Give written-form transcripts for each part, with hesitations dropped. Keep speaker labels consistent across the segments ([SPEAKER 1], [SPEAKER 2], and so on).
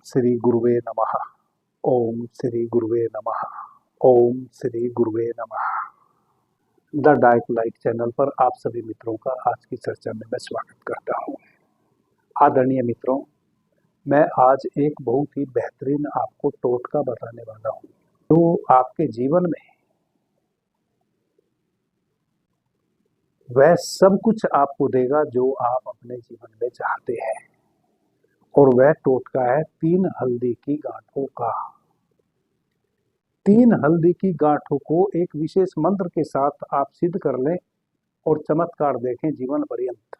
[SPEAKER 1] श्री गुरुवे नमः। ओम श्री गुरुवे नमः। ओम श्री गुरुवे नमः। द डार्क लाइट चैनल पर आप सभी मित्रों का आज की चर्चा में मैं स्वागत करता हूँ। आदरणीय मित्रों, मैं आज एक बहुत ही बेहतरीन आपको टोटका बताने वाला हूँ जो आपके जीवन में वह सब कुछ आपको देगा जो आप अपने जीवन में चाहते हैं। और वह टोटका है 3 हल्दी की गांठों का। 3 हल्दी की गांठों को एक विशेष मंत्र के साथ आप सिद्ध कर लें और चमत्कार देखें जीवन पर्यंत।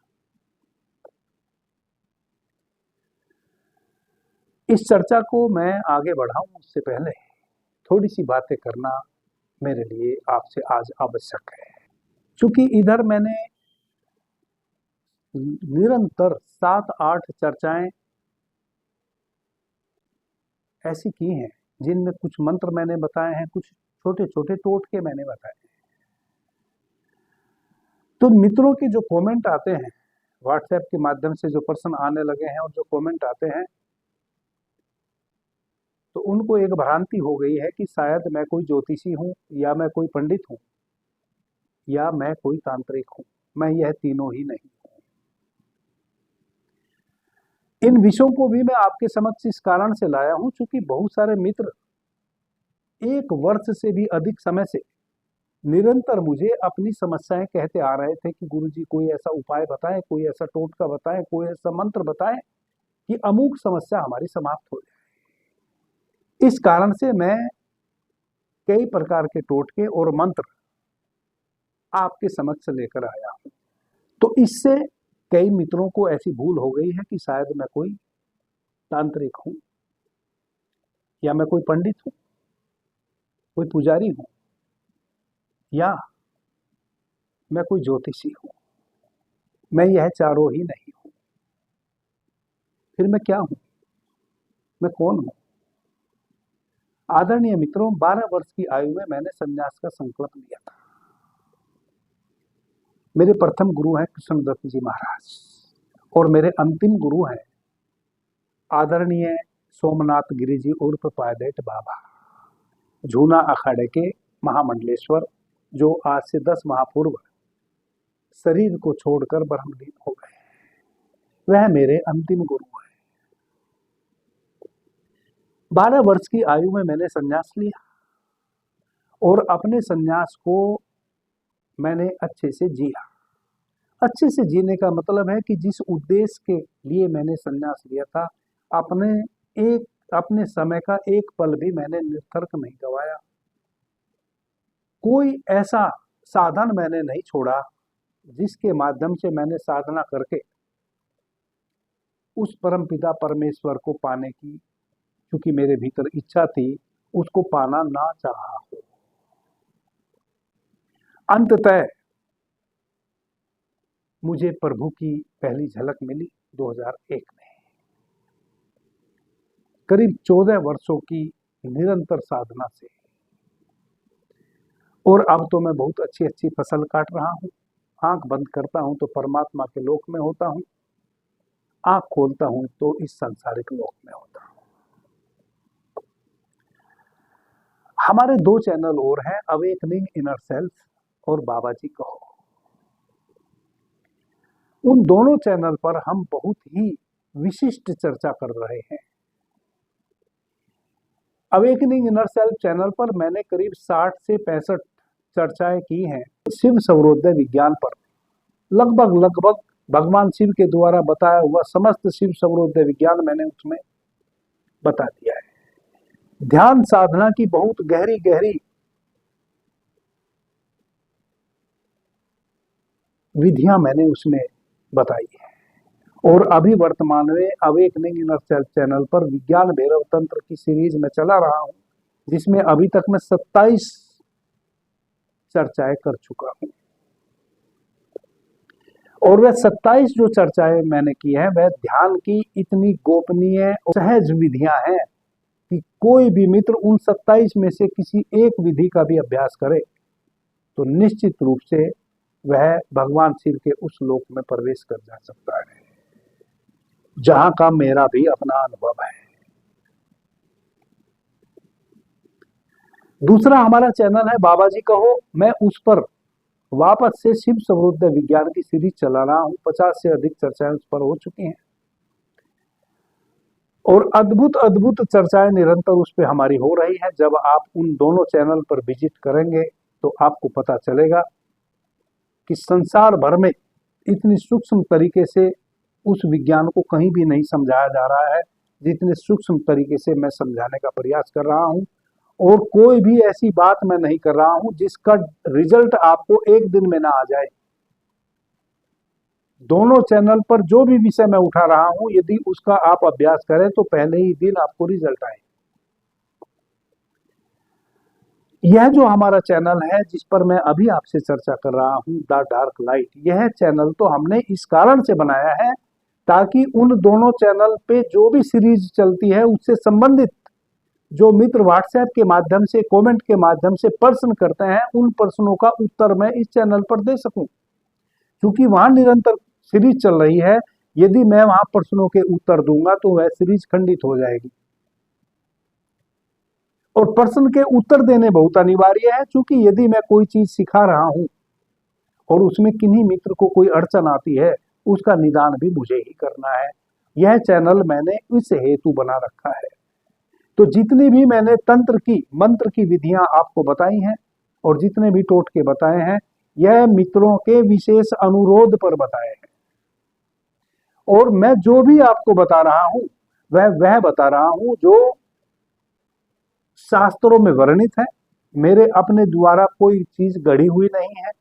[SPEAKER 1] इस चर्चा को मैं आगे बढ़ाऊं उससे पहले थोड़ी सी बातें करना मेरे लिए आपसे आज आवश्यक है। क्योंकि इधर मैंने निरंतर 7-8 चर्चाएं ऐसी की हैं जिनमें कुछ मंत्र मैंने बताए हैं, कुछ छोटे छोटे टोटके मैंने बताए हैं। तो मित्रों के जो कमेंट आते हैं व्हाट्सएप के माध्यम से, जो पर्सन आने लगे हैं और जो कमेंट आते हैं, तो उनको एक भ्रांति हो गई है कि शायद मैं कोई ज्योतिषी हूं या मैं कोई पंडित हूं या मैं कोई तांत्रिक हूं। मैं यह तीनों ही नहीं हूं। इन विषयों को भी मैं आपके समक्ष इस कारण से लाया हूं क्योंकि बहुत सारे मित्र 1 वर्ष से भी अधिक समय से निरंतर मुझे अपनी समस्याएं कहते आ रहे थे कि गुरुजी कोई ऐसा उपाय बताएं, कोई ऐसा टोटका बताएं, कोई ऐसा मंत्र बताएं कि अमुक समस्या हमारी समाप्त हो जाए। इस कारण से मैं कई प्रकार के टोटके और मंत्र आपके समक्ष लेकर आया हूं। तो इससे कई मित्रों को ऐसी भूल हो गई है कि शायद मैं कोई तांत्रिक हूं या मैं कोई पंडित हूं, कोई पुजारी हूं या मैं कोई ज्योतिषी हूं। मैं यह चारों ही नहीं हूं। फिर मैं क्या हूं? मैं कौन हूं? आदरणीय मित्रों, 12 वर्ष की आयु में मैंने संन्यास का संकल्प लिया था। मेरे प्रथम गुरु हैं कृष्णदत्त जी महाराज और मेरे अंतिम गुरु हैं आदरणीय सोमनाथ गिरी जी उर्फ पायदेट बाबा, झूना अखाड़े के महामंडलेश्वर, जो आज से 10 माह पूर्व शरीर को छोड़कर ब्रह्मलीन हो गए। वह मेरे अंतिम गुरु हैं। 12 वर्ष की आयु में मैंने संन्यास लिया और अपने संन्यास को मैंने अच्छे से जिया। अच्छे से जीने का मतलब है कि जिस उद्देश्य के लिए मैंने संन्यास लिया था, अपने समय का एक पल भी मैंने निरर्थक नहीं गवाया। कोई ऐसा साधन मैंने नहीं छोड़ा जिसके माध्यम से मैंने साधना करके उस परमपिता परमेश्वर को पाने की, क्योंकि मेरे भीतर इच्छा थी, उसको पाना ना चाहा हो। अंततः मुझे प्रभु की पहली झलक मिली 2001 में। करीब 14 वर्षों की निरंतर साधना से, और अब तो मैं बहुत अच्छी अच्छी फसल काट रहा हूं। आंख बंद करता हूं तो परमात्मा के लोक में होता हूं, आंख खोलता हूं तो इस सांसारिक लोक में होता हूं। हमारे 2 चैनल और हैं, अवेकनिंग इनर सेल्फ और बाबा जी कहो। उन दोनों चैनल पर हम बहुत ही विशिष्ट चर्चा कर रहे हैं। अवेकनिंग इनर सेल्फ चैनल पर मैंने करीब 60 से 65 चर्चाएं की हैं शिव सर्वोदय विज्ञान पर। लगभग भगवान शिव के द्वारा बताया हुआ समस्त शिव सर्वोदय विज्ञान मैंने उसमें बता दिया है। ध्यान साधना की बहुत गहरी गहरी विधियां मैंने उसमें बताई है। और अभी वर्तमान में अवेकनिंग इनर सेल्फ चैनल पर विज्ञान भैरव तंत्र की सीरीज में चला रहा हूं, जिसमें अभी तक मैं 27 चर्चाएं कर चुका हूं। और वह 27 जो चर्चाएं मैंने की है, वह ध्यान की इतनी गोपनीय और सहज विधियां हैं कि कोई भी मित्र उन 27 में से किसी एक विधि का भी अभ्यास करे तो निश्चित रूप से वह भगवान शिव के उस लोक में प्रवेश कर जा सकता है, जहां का मेरा भी अपना अनुभव है। दूसरा हमारा चैनल है बाबा जी कहो, मैं उस पर वापस से शिव समृद्ध विज्ञान की सीरीज चला रहा हूं। 50 से अधिक चर्चाएं उस पर हो चुकी हैं और अद्भुत अद्भुत चर्चाएं निरंतर उस पर हमारी हो रही है। जब आप उन दोनों चैनल पर विजिट करेंगे तो आपको पता चलेगा कि संसार भर में इतनी सूक्ष्म तरीके से उस विज्ञान को कहीं भी नहीं समझाया जा रहा है जितने सूक्ष्म तरीके से मैं समझाने का प्रयास कर रहा हूं। और कोई भी ऐसी बात मैं नहीं कर रहा हूं जिसका रिजल्ट आपको एक दिन में ना आ जाए। दोनों चैनल पर जो भी विषय मैं उठा रहा हूं, यदि उसका आप अभ्यास करें तो पहले ही दिन आपको रिजल्ट आए। यह जो हमारा चैनल है जिस पर मैं अभी आपसे चर्चा कर रहा हूं, द डार्क लाइट, यह चैनल तो हमने इस कारण से बनाया है ताकि उन दोनों चैनल पे जो भी सीरीज चलती है उससे संबंधित जो मित्र व्हाट्सएप के माध्यम से, कमेंट के माध्यम से प्रश्न करते हैं, उन प्रश्नों का उत्तर मैं इस चैनल पर दे सकूं। क्योंकि वहां निरंतर सीरीज चल रही है, यदि मैं वहां प्रश्नों के उत्तर दूंगा तो वह सीरीज खंडित हो जाएगी। और प्रश्न के उत्तर देने बहुत अनिवार्य है, क्योंकि यदि मैं कोई चीज सिखा रहा हूं और उसमें किन्हीं मित्र को कोई अड़चन आती है, उसका निदान भी मुझे ही करना है। यह चैनल मैंने इस हेतु बना रखा है। तो जितनी भी मैंने तंत्र की, मंत्र की विधियां आपको बताई हैं और जितने भी टोटके बताए हैं, यह मित्रों के विशेष अनुरोध पर बताए हैं। और मैं जो भी आपको बता रहा हूं वह बता रहा हूं जो शास्त्रों में वर्णित है। मेरे अपने द्वारा कोई चीज गढ़ी हुई नहीं है,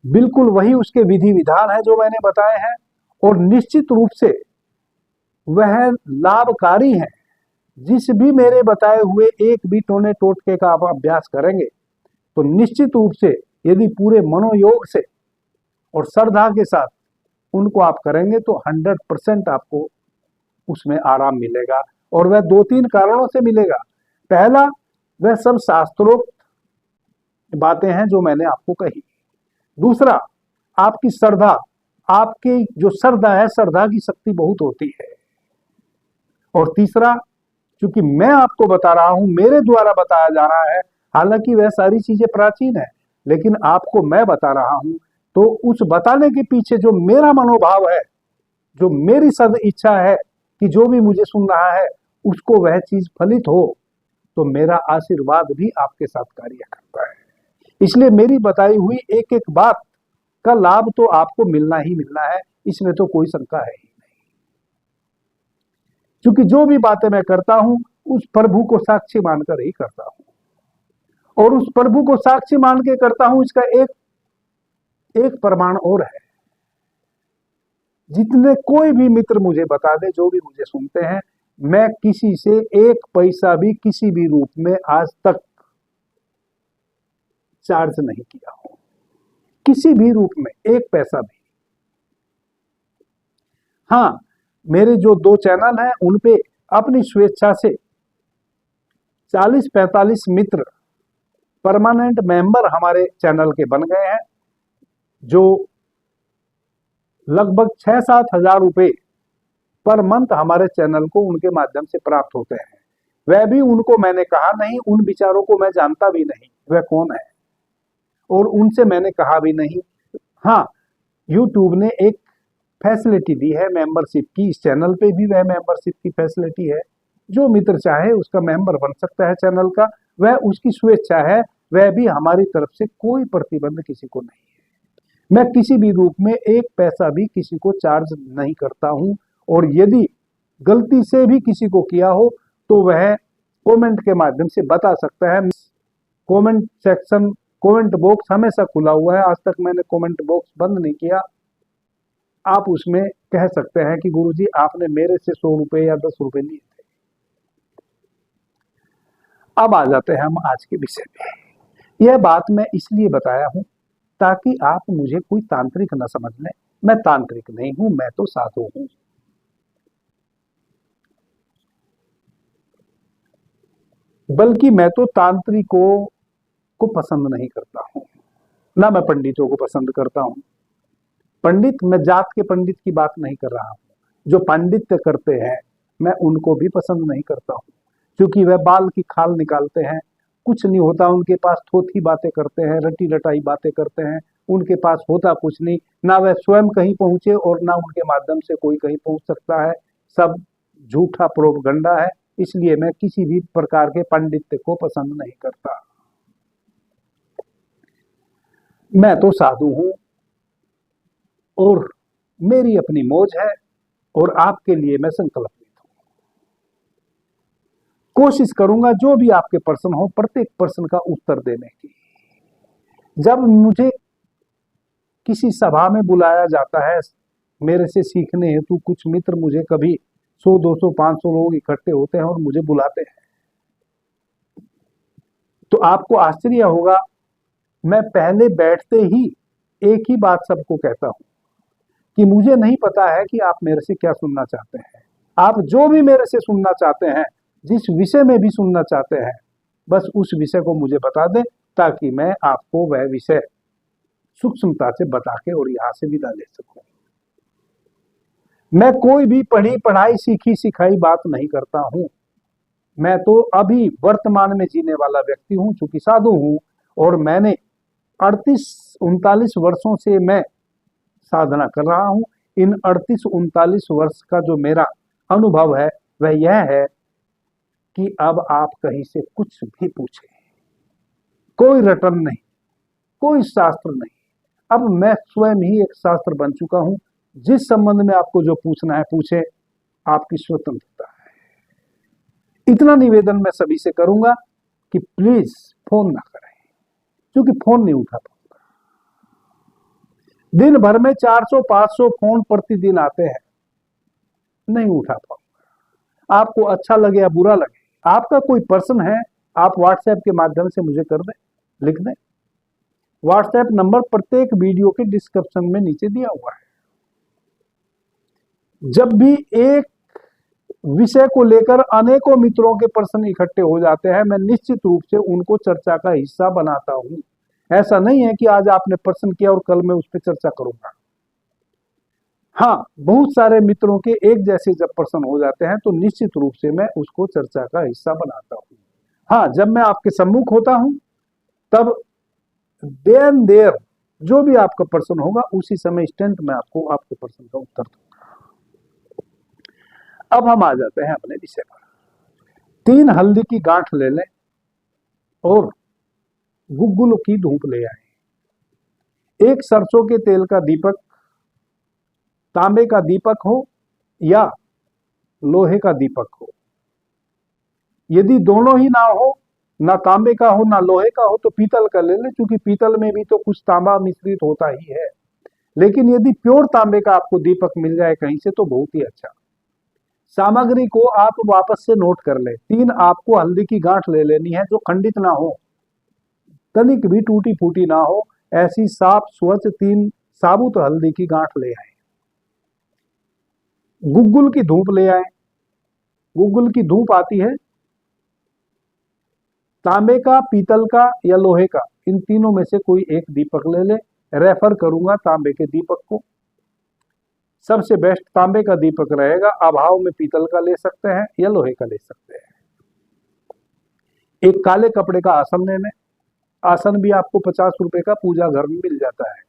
[SPEAKER 1] बिल्कुल वही उसके विधि विधान है जो मैंने बताए हैं। और निश्चित रूप से वह लाभकारी है। जिस भी मेरे बताए हुए एक भी टोने टोटके का आप अभ्यास करेंगे तो निश्चित रूप से, यदि पूरे मनोयोग से और श्रद्धा के साथ उनको आप करेंगे तो 100% आपको उसमें आराम मिलेगा। और वह 2-3 कारणों से मिलेगा। पहला, वह सब शास्त्रोक्त बातें हैं जो मैंने आपको कही। दूसरा, आपकी श्रद्धा, आपकी जो श्रद्धा है, श्रद्धा की शक्ति बहुत होती है। और तीसरा, क्योंकि मैं आपको बता रहा हूं, मेरे द्वारा बताया जा रहा है, हालांकि वह सारी चीजें प्राचीन है, लेकिन आपको मैं बता रहा हूं, तो उस बताने के पीछे जो मेरा मनोभाव है, जो मेरी सद इच्छा है कि जो भी मुझे सुन रहा है उसको वह चीज फलित हो, तो मेरा आशीर्वाद भी आपके साथ कार्य करता है। इसलिए मेरी बताई हुई एक एक बात का लाभ तो आपको मिलना ही मिलना है, इसमें तो कोई शंका है ही नहीं। क्योंकि जो भी बातें मैं करता हूं उस प्रभु को साक्षी मानकर ही करता हूं। और उस प्रभु को साक्षी मान के करता हूं, इसका एक प्रमाण और है। जितने कोई भी मित्र मुझे बता दे, जो भी मुझे सुनते हैं, मैं किसी से एक पैसा भी किसी भी रूप में आज तक चार्ज नहीं किया हूं, किसी भी रूप में एक पैसा भी। हाँ, मेरे जो 2 चैनल हैं उन पे अपनी स्वेच्छा से 40-45 मित्र परमानेंट मेंबर हमारे चैनल के बन गए हैं, जो लगभग 6-7 हजार रुपए पर मंथ हमारे चैनल को उनके माध्यम से प्राप्त होते हैं। वह भी उनको मैंने कहा नहीं, उन विचारों को मैं जानता भी नहीं वह कौन है, और उनसे मैंने कहा भी नहीं। हाँ, यूट्यूब ने एक फैसिलिटी दी है मेंबरशिप की, इस चैनल पे भी वह मेंबरशिप की फैसिलिटी है। जो मित्र चाहे उसका मेंबर बन सकता है चैनल का, वह उसकी स्वेच्छा है, वह भी हमारी तरफ से कोई प्रतिबंध किसी को नहीं है। मैं किसी भी रूप में एक पैसा भी किसी को चार्ज नहीं करता हूं। और यदि गलती से भी किसी को किया हो तो वह कमेंट के माध्यम से बता सकता है। कमेंट सेक्शन, कमेंट बॉक्स हमेशा खुला हुआ है, आज तक मैंने कमेंट बॉक्स बंद नहीं किया। आप उसमें कह सकते हैं कि गुरुजी आपने मेरे से 100 रुपए या 10 रुपए लिए थे। अब आ जाते हैं हम आज के विषय पे। यह बात मैं इसलिए बताया हूं ताकि आप मुझे कोई तांत्रिक न समझ लें। मैं तांत्रिक नहीं हूं, मैं तो साधु हूं। बल्कि मैं तो तांत्रिकों को पसंद नहीं करता हूं, ना मैं पंडितों को पसंद करता हूं। पंडित, मैं जात के पंडित की बात नहीं कर रहा हूं। जो पांडित्य करते हैं मैं उनको भी पसंद नहीं करता हूं। क्योंकि वह बाल की खाल निकालते हैं, कुछ नहीं होता उनके पास, थोथी बातें करते हैं, रटी रटाई बातें करते हैं, उनके पास होता कुछ नहीं, ना वह स्वयं कहीं पहुंचे और ना उनके माध्यम से कोई कहीं पहुंच सकता है, सब झूठा प्रोपगंडा है। इसलिए मैं किसी भी प्रकार के पंडित्य को पसंद नहीं करता। मैं तो साधु हूं और मेरी अपनी मौज है और आपके लिए मैं संकल्पित हूं। कोशिश करूंगा जो भी आपके प्रश्न हो प्रत्येक प्रश्न का उत्तर देने की। जब मुझे किसी सभा में बुलाया जाता है, मेरे से सीखने हेतु कुछ मित्र मुझे कभी 100, 200, 500 लोग इकट्ठे होते हैं और मुझे बुलाते हैं, तो आपको आश्चर्य होगा, मैं पहले बैठते ही एक ही बात सबको कहता हूं कि मुझे नहीं पता है कि आप मेरे से क्या सुनना चाहते हैं। आप जो भी मेरे से सुनना चाहते हैं, जिस विषय में भी सुनना चाहते हैं, बस उस विषय को मुझे बता दें ताकि मैं आपको वह विषय सूक्ष्मता से बता के और यहां से विदा ले सकूं। मैं कोई भी पढ़ी पढ़ाई सीखी सिखाई बात नहीं करता हूं। मैं तो अभी वर्तमान में जीने वाला व्यक्ति हूं, चूंकि साधु हूं और मैंने 38-39 वर्षों से मैं साधना कर रहा हूं। इन 38-39 वर्ष का जो मेरा अनुभव है वह यह है कि अब आप कहीं से कुछ भी पूछें, कोई रटन नहीं, कोई शास्त्र नहीं। अब मैं स्वयं ही एक शास्त्र बन चुका हूं। जिस संबंध में आपको जो पूछना है पूछे, आपकी स्वतंत्रता है। इतना निवेदन मैं सभी से करूंगा कि प्लीज फोन ना करें, क्योंकि फोन नहीं उठा पाऊंगा। दिन भर में 400-500 फोन प्रतिदिन आते हैं, नहीं उठा पाऊंगा। आपको अच्छा लगे या बुरा लगे, आपका कोई प्रश्न है आप व्हाट्सएप के माध्यम से मुझे कर दें, लिख दें। व्हाट्सएप नंबर प्रत्येक वीडियो के डिस्क्रिप्शन में नीचे दिया हुआ है। जब भी एक विषय को लेकर अनेकों मित्रों के प्रश्न इकट्ठे हो जाते हैं, मैं निश्चित रूप से उनको चर्चा का हिस्सा बनाता हूं। ऐसा नहीं है कि आज आपने प्रश्न किया और कल मैं उस पर चर्चा करूंगा। हाँ, बहुत सारे मित्रों के एक जैसे जब प्रश्न हो जाते हैं तो निश्चित रूप से मैं उसको चर्चा का हिस्सा बनाता हूं। हाँ, जब मैं आपके सम्मुख होता हूं तब देन देर जो भी आपका प्रश्न होगा उसी समय इंस्टेंट मैं आपको आपके प्रश्न का उत्तर दूंगा। अब हम आ जाते हैं अपने विषय पर। 3 हल्दी की गांठ ले लें और गुग्गुल की धूप ले आए। एक सरसों के तेल का दीपक, तांबे का दीपक हो या लोहे का दीपक हो। यदि दोनों ही ना हो, ना तांबे का हो ना लोहे का हो, तो पीतल का ले लें, क्योंकि पीतल में भी तो कुछ तांबा मिश्रित होता ही है। लेकिन यदि प्योर तांबे का आपको दीपक मिल जाए कहीं से तो बहुत ही अच्छा। सामग्री को आप वापस से नोट कर लें। 3 आपको हल्दी की गांठ ले लेनी है जो खंडित ना हो, तनिक भी टूटी फूटी ना हो, ऐसी साफ स्वच्छ 3 साबुत हल्दी की गांठ ले आए। गुग्गुल की धूप ले आए। गुग्गुल की धूप आती है तांबे का, पीतल का या लोहे का, इन तीनों में से कोई एक दीपक ले ले। रेफर करूंगा तांबे के दीपक को, सबसे बेस्ट तांबे का दीपक रहेगा। अभाव में पीतल का ले सकते हैं या लोहे का ले सकते हैं। एक काले कपड़े का आसन ले लें। आसन भी आपको 50 रुपए का पूजा घर में मिल जाता है,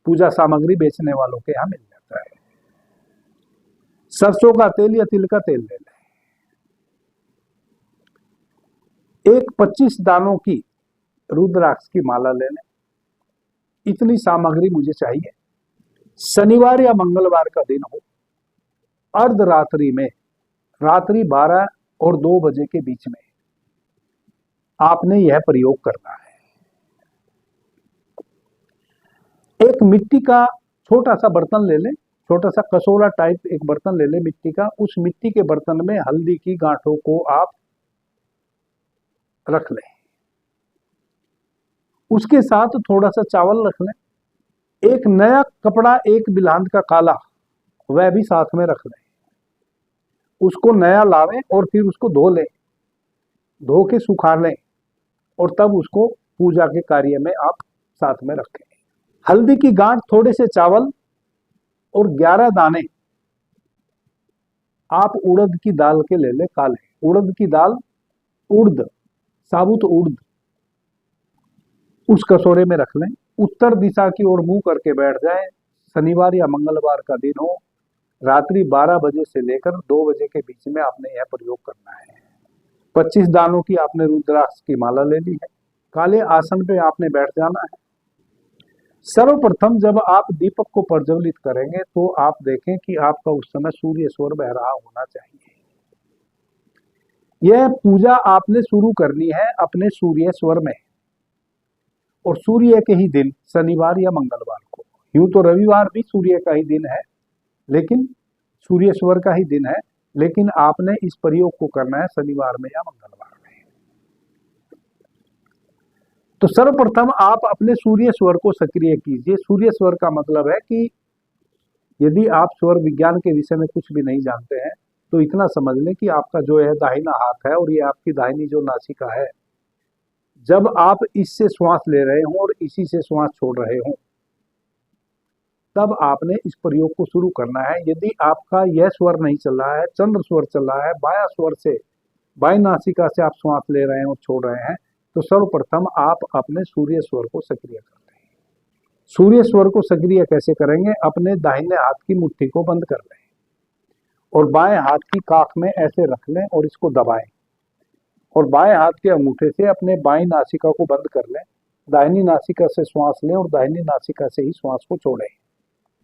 [SPEAKER 1] पूजा सामग्री बेचने वालों के यहाँ मिल जाता है। सरसों का तेल या तिल का तेल ले लें। एक 25 दानों की रुद्राक्ष की माला ले लें। इतनी सामग्री मुझे चाहिए। शनिवार या मंगलवार का दिन हो, अर्धरात्रि में, रात्रि 12 और 2 बजे के बीच में आपने यह प्रयोग करना है। एक मिट्टी का छोटा सा बर्तन ले लें, छोटा सा कसोरा टाइप एक बर्तन ले लें मिट्टी का। उस मिट्टी के बर्तन में हल्दी की गांठों को आप रख लें। उसके साथ थोड़ा सा चावल रख लें। एक नया कपड़ा, एक बिलांद का काला, वह भी साथ में रख लें। उसको नया लावें और फिर उसको धो लें, धो के सुखा लें और तब उसको पूजा के कार्य में आप साथ में रखें। हल्दी की गांठ, थोड़े से चावल और 11 दाने आप उड़द की दाल के ले लें, काले उड़द की दाल उड़द, साबुत उड़द उस कटोरे में रख लें। उत्तर दिशा की ओर मुंह करके बैठ जाएं। शनिवार या मंगलवार का दिन हो, रात्रि 12 बजे से लेकर 2 बजे के बीच में आपने यह प्रयोग करना है। 25 दानों की आपने रुद्राक्ष की माला ले ली है। काले आसन पे आपने बैठ जाना है। सर्वप्रथम जब आप दीपक को प्रज्वलित करेंगे तो आप देखें कि आपका उस समय सूर्य स्वर बह रहा होना चाहिए। यह पूजा आपने शुरू करनी है अपने सूर्य स्वर में, और सूर्य के ही दिन शनिवार या मंगलवार को। यूं तो रविवार भी सूर्य का ही दिन है, लेकिन सूर्य स्वर का ही दिन है, लेकिन आपने इस प्रयोग को करना है शनिवार में या मंगलवार में। तो सर्वप्रथम आप अपने सूर्य स्वर को सक्रिय कीजिए। सूर्य स्वर का मतलब है कि यदि आप स्वर विज्ञान के विषय में कुछ भी नहीं जानते हैं तो इतना समझ लें कि आपका जो है दाहिना हाथ है और ये आपकी दाहिनी जो नासिका है, जब आप इससे श्वास ले रहे हो और इसी से श्वास छोड़ रहे हो, तब आपने इस प्रयोग को शुरू करना है। यदि आपका यह स्वर नहीं चल रहा है, चंद्र स्वर चल रहा है, बाया स्वर से, बाई नासिका से आप श्वास ले रहे हैं और छोड़ रहे हैं, तो सर्वप्रथम आप अपने सूर्य स्वर को सक्रिय करते हैं। सूर्य स्वर को सक्रिय कैसे करेंगे? अपने दाहिने हाथ की मुट्ठी को बंद कर लें और बाएं हाथ की काख में ऐसे रख लें और इसको दबाएं, और बाएं हाथ के अंगूठे से अपने बाईं नासिका को बंद कर लें। दाहिनी नासिका से श्वास लें और दाहिनी नासिका से ही श्वास को छोड़ें।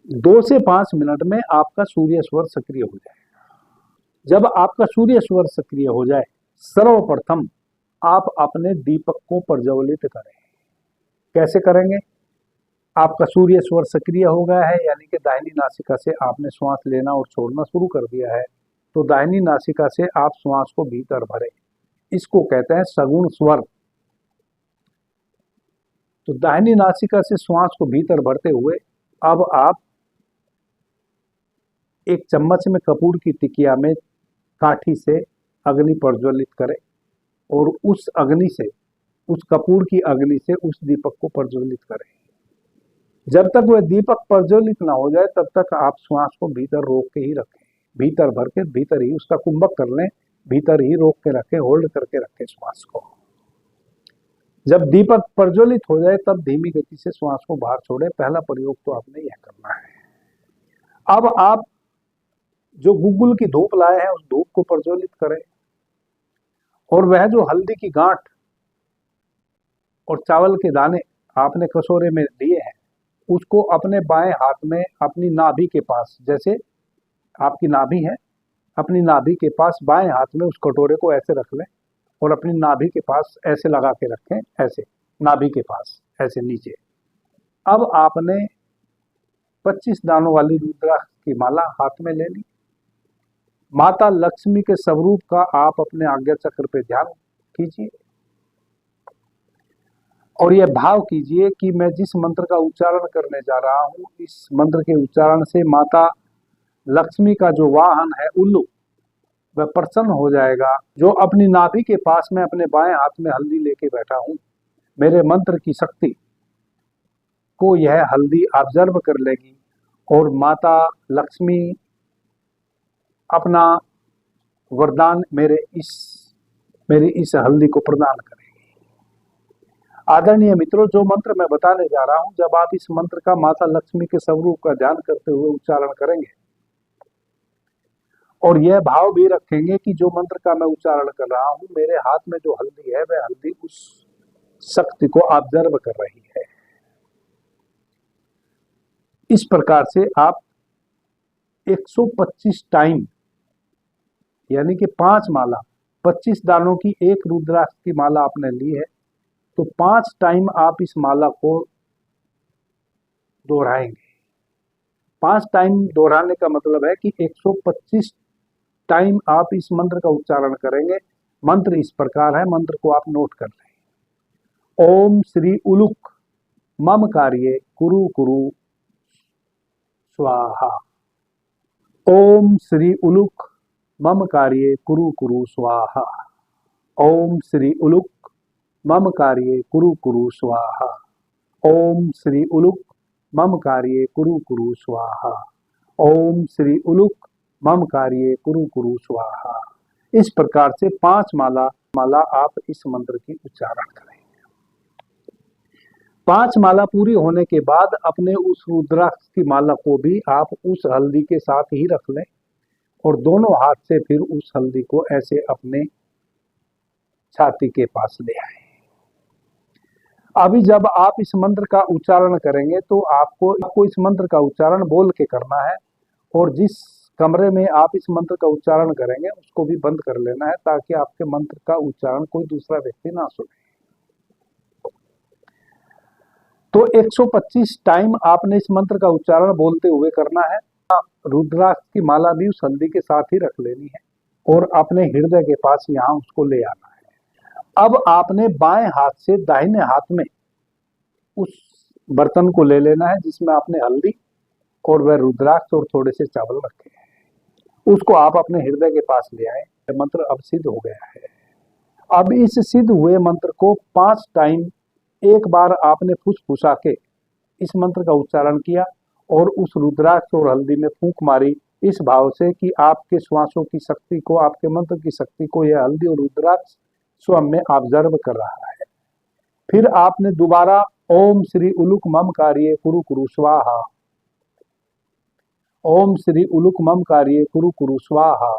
[SPEAKER 1] 2 से 5 मिनट में आपका सूर्य स्वर सक्रिय हो जाएगा। जब आपका सूर्य स्वर सक्रिय हो जाए, सर्वप्रथम आप अपने दीपक को प्रज्वलित करें। कैसे करेंगे? आपका सूर्य स्वर सक्रिय हो गया है, यानी कि दाहिनी नासिका से आपने श्वास लेना और छोड़ना शुरू कर दिया है, तो दाहिनी नासिका से आप श्वास को भीतर भरें। इसको कहते हैं सगुण स्वर। तो दाहिनी नासिका से श्वास को भीतर भरते हुए अब आप एक चम्मच में कपूर की टिकिया में काठी से अग्नि प्रज्वलित करें और उस अग्नि से, उस कपूर की अग्नि से उस दीपक को प्रज्वलित करें। जब तक वह दीपक प्रज्वलित ना हो जाए तब तक आप श्वास को भीतर रोक के ही रखें। भीतर भर के भीतर ही उसका कुंभक कर लें, भीतर ही रोक के रखें, होल्ड करके रखें श्वास को। जब दीपक प्रज्वलित हो जाए तब धीमी गति से श्वास को बाहर छोड़े। पहला प्रयोग तो आपने यह करना है। अब आप जो गुग्गुल की धूप लाए हैं उस धूप को प्रज्वलित करें, और वह जो हल्दी की गांठ और चावल के दाने आपने कटोरे में दिए हैं उसको अपने बाएं हाथ में अपनी नाभि के पास, जैसे आपकी नाभि है, अपनी नाभि के पास बाएं हाथ में उस कटोरे को ऐसे रख लें और अपनी नाभि के पास ऐसे लगा के रखें, ऐसे नाभि के पास ऐसे नीचे। अब आपने 25 दानों वाली रुद्राक्ष की माला हाथ में ले ली। माता लक्ष्मी के स्वरूप का आप अपने आज्ञा चक्र पे ध्यान कीजिए और यह भाव कीजिए कि मैं जिस मंत्र का उच्चारण करने जा रहा हूं, इस मंत्र के उच्चारण से माता लक्ष्मी का जो वाहन है उल्लू, वह प्रसन्न हो जाएगा। जो अपनी नाभि के पास में अपने बाएं हाथ में हल्दी लेके बैठा हूं, मेरे मंत्र की शक्ति को यह हल्दी ऑब्जर्व कर लेगी और माता लक्ष्मी अपना वरदान मेरी इस हल्दी को प्रदान करेगी। आदरणीय मित्रों, जो मंत्र मैं बताने जा रहा हूं, जब आप इस मंत्र का माता लक्ष्मी के स्वरूप का ध्यान करते हुए उच्चारण करेंगे और यह भाव भी रखेंगे कि जो मंत्र का मैं उच्चारण कर रहा हूं, मेरे हाथ में जो हल्दी है वह हल्दी उस शक्ति को ऑब्जर्व कर रही है। इस प्रकार से आप 125 टाइम, यानी कि 5 माला, 25 दानों की एक रुद्राक्ष की माला आपने ली है, तो 5 टाइम आप इस माला को दोहराएंगे। 5 टाइम दोहराने का मतलब है कि 125 टाइम आप इस मंत्र का उच्चारण करेंगे। मंत्र इस प्रकार है, मंत्र को आप नोट कर लें। ओम श्री उलुक मम कार्ये कुरु कुरु स्वाहा। ओम श्री उलुक मम कार्ये कुरु कुरु स्वाहा। ओम श्री उलुक मम कार्ये कुरु कुरु स्वाहा। ओम श्री उलुक मम कार्ये कुरु कुरु स्वाहा। ओम श्री उलुक मम कार्ये कुरु कुरु स्वाहा। इस प्रकार से 5 माला आप इस मंत्र की उच्चारण करें। 5 माला पूरी होने के बाद अपने उस रुद्राक्ष की माला को भी आप उस हल्दी के साथ ही रख लें और दोनों हाथ से फिर उस हल्दी को ऐसे अपने छाती के पास ले आए। अभी जब आप इस मंत्र का उच्चारण करेंगे तो आपको इस मंत्र का उच्चारण बोल के करना है और जिस कमरे में आप इस मंत्र का उच्चारण करेंगे उसको भी बंद कर लेना है ताकि आपके मंत्र का उच्चारण कोई दूसरा व्यक्ति ना सुने। तो 125 टाइम आपने इस मंत्र का उच्चारण बोलते हुए करना है। रुद्राक्ष की माला भी उस हल्दी के साथ ही रख लेनी है और अपने हृदय के पास यहाँ उसको ले आना है। अब आपने बाएं हाथ से दाहिने हाथ में उस बर्तन को ले लेना है जिसमें आपने हल्दी और वह रुद्राक्ष और थोड़े से चावल रखे हैं, उसको आप अपने हृदय के पास ले आए। मंत्र अब सिद्ध हो गया है। अब इस सिद्ध हुए मंत्र को 5 टाइम एक बार आपने फुसफुसा के इस मंत्र का उच्चारण किया और उस रुद्राक्ष और हल्दी में फूंक मारी इस भाव से कि आपके श्वासों की शक्ति को, आपके मंत्र की शक्ति को यह हल्दी और रुद्राक्ष स्वयं में ऑब्जर्व कर रहा है। फिर आपने दोबारा ओम श्री उलुक मम कार्ये कुरु कुरु स्वाहा, ओम श्री उलुक मम कार्ये कुरु कुरु स्वाहा,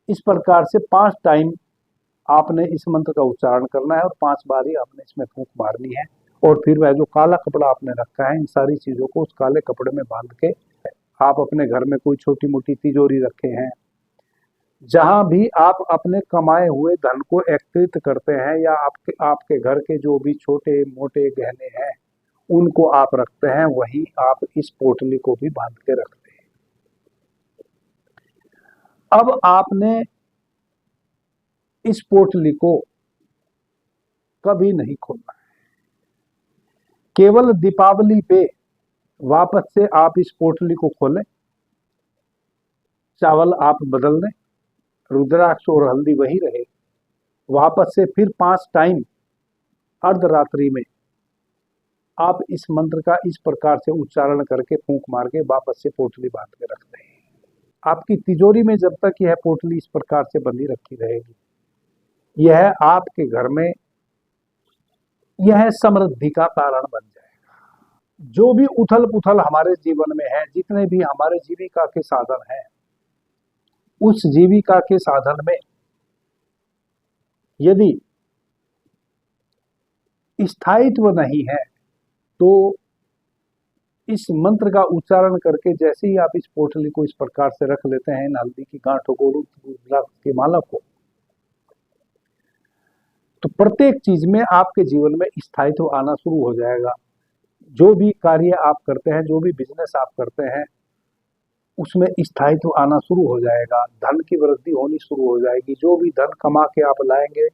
[SPEAKER 1] इस प्रकार से 5 टाइम आपने इस मंत्र का उच्चारण करना है और 5 बार ही आपने इसमें फूंक मारनी है। और फिर वह जो काला कपड़ा आपने रखा है इन सारी चीजों को उस काले कपड़े में बांध के आप अपने घर में कोई छोटी मोटी तिजोरी रखे हैं, जहां भी आप अपने कमाए हुए धन को एकत्रित करते हैं या आपके घर के जो भी छोटे मोटे गहने हैं उनको आप रखते हैं, वहीं आप इस पोटली को भी बांध के रखते हैं। अब आपने इस पोटली को कभी नहीं खोलना है। केवल दीपावली पे वापस से आप इस पोटली को खोलें, चावल आप बदल दें, रुद्राक्ष और हल्दी वही रहे, वापस से फिर 5 टाइम अर्धरात्रि में आप इस मंत्र का इस प्रकार से उच्चारण करके फूंक मार के वापस से पोटली बांध के रख दें। आपकी तिजोरी में जब तक यह पोटली इस प्रकार से बंधी रखी रहेगी, यह आपके घर में यह समृद्धि का कारण बन जाएगा। जो भी उथल पुथल हमारे जीवन में है, जितने भी हमारे जीविका के साधन हैं, उस जीविका के साधन में यदि स्थायित्व नहीं है तो इस मंत्र का उच्चारण करके जैसे ही आप इस पोटली को इस प्रकार से रख लेते हैं, इन हल्दी की गांठों को, रुद्राक्ष की माला को, तो प्रत्येक चीज में आपके जीवन में स्थायित्व आना शुरू हो जाएगा। जो भी कार्य आप करते हैं, जो भी बिजनेस आप करते हैं, उसमें स्थायित्व आना शुरू हो जाएगा, धन की वृद्धि होनी शुरू हो जाएगी। जो भी धन कमा के आप लाएंगे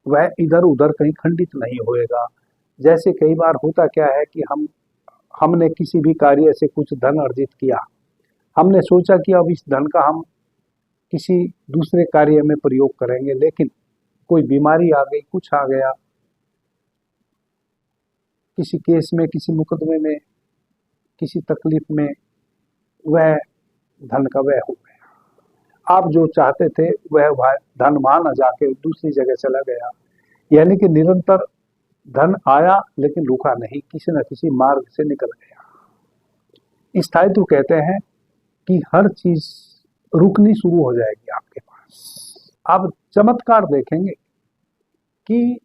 [SPEAKER 1] वह इधर उधर कहीं खंडित नहीं होएगा। जैसे कई बार होता क्या है कि हमने किसी भी कार्य से कुछ धन अर्जित किया, हमने सोचा कि अब इस धन का हम किसी दूसरे कार्य में प्रयोग करेंगे, लेकिन कोई बीमारी आ गई, कुछ आ गया, किसी केस में, किसी मुकदमे में, किसी तकलीफ में, वह धन का व्यय हो गया। आप जो चाहते थे वह धन वहां न जाके दूसरी जगह चला गया। यानी कि निरंतर धन आया लेकिन रुका नहीं, किसी न किसी मार्ग से निकल गया। स्थायित्व कहते हैं कि हर चीज रुकनी शुरू हो जाएगी आपके पास। आप चमत्कार देखेंगे कि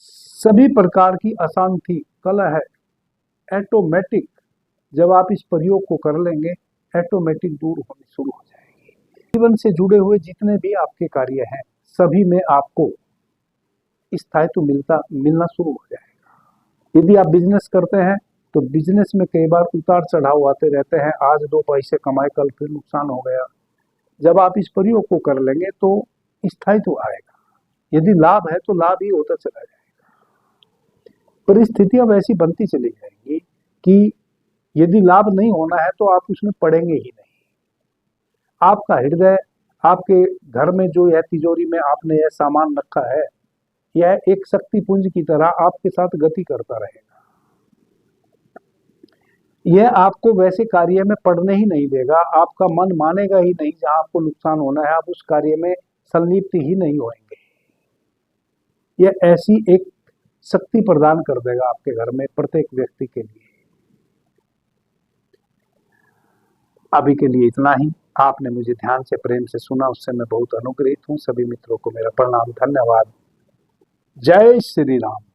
[SPEAKER 1] सभी प्रकार की अशांति, कलह ऑटोमेटिक, जब आप इस प्रयोग को कर लेंगे, ऑटोमेटिक दूर होनी शुरू हो जाएगी। जीवन से जुड़े हुए जितने भी आपके कार्य हैं, सभी में आपको स्थायित्व मिलना शुरू हो जाएगा। यदि आप बिजनेस करते हैं तो बिजनेस में कई बार उतार चढ़ाव आते रहते हैं। आज 2 पैसे कमाए, कल फिर नुकसान हो गया। जब आप इस प्रयोग को कर लेंगे तो स्थायित्व आएगा। यदि लाभ है तो लाभ ही होता चला जाएगा। परिस्थितियां वैसी बनती चली जाएंगी कि यदि लाभ नहीं होना है तो आप उसमें पड़ेंगे ही नहीं। आपका हृदय, आपके घर में जो यह तिजोरी में आपने यह सामान रखा है, यह एक शक्ति पुंज की तरह आपके साथ गति करता रहेगा। यह आपको वैसे कार्य में पड़ने ही नहीं देगा, आपका मन मानेगा ही नहीं, जहां आपको नुकसान होना है आप उस कार्य में संलिप्त ही नहीं होंगे। यह ऐसी एक शक्ति प्रदान कर देगा आपके घर में प्रत्येक व्यक्ति के लिए। अभी के लिए इतना ही। आपने मुझे ध्यान से प्रेम से सुना, उससे मैं बहुत अनुग्रहित हूं। सभी मित्रों को मेरा प्रणाम, धन्यवाद। जय श्री राम।